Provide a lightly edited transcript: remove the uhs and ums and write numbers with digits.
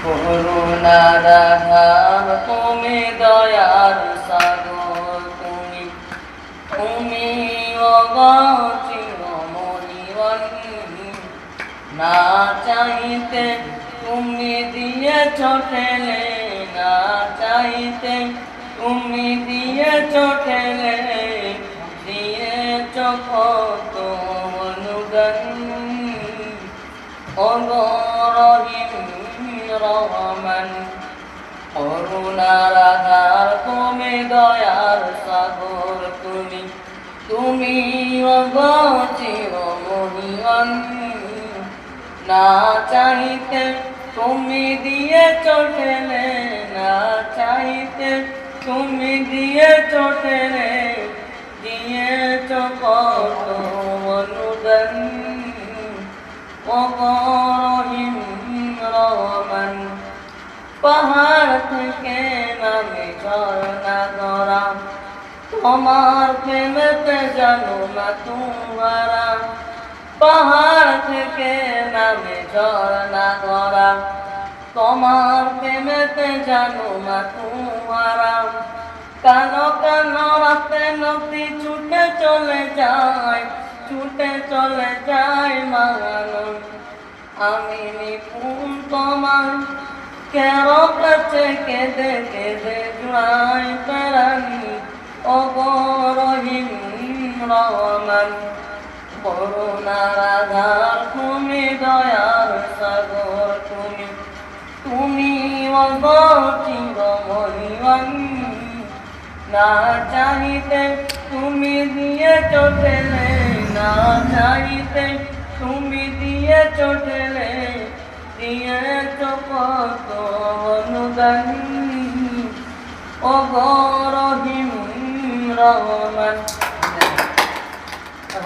করুণার আধার তুমি, দয়ার সাগর তুমি, তুমি চিরমণিবন। না চাইতে তুমি দিয়েছ ঠেলে, না চাইতে তুমি দিয়েছ ঠেলে, দিয়েছ কত অনুদান। ওগো রহিম রহমান, করুণার আধার তুমি, দয়ার সাগর তুমি, তুমি ওগো চিরমণিবন। না চাইতে তুমি দিয়েছ ঠেলে, না চাইতে তুমি দিয়েছ ঠেলে, দিয়েছ কত অনুদান। ওগো রহিম রহমান, পাহাড় থেকে নামে ঝরনা ধরা, তোমার প্রেমেতে জানো না তোমারা। পাহাড় থেকে নামে ঝরনা ধরা, তোমার প্রেমেতে জানো না তোমারা। কালো কালো রাতে নদী ছুটে চলে যায়, ছুটে চলে যায় মাগানো। আমি নিপুণ তোমার কেরো কাছে কেঁদে কেঁদে জুড়াই প্রাণী। ওগো রহিম রহমান, করুণার আধার তুমি, দয়ার সাগর তুমি, তুমি ওগো চিরমণিবন। না চাইতে তুমি দিয়েছ ঠেলে, না চাইতে তুমি দিয়েছ ঠেলে, দিয়েছ কত অনুদান। ওগো রহিম রহমান।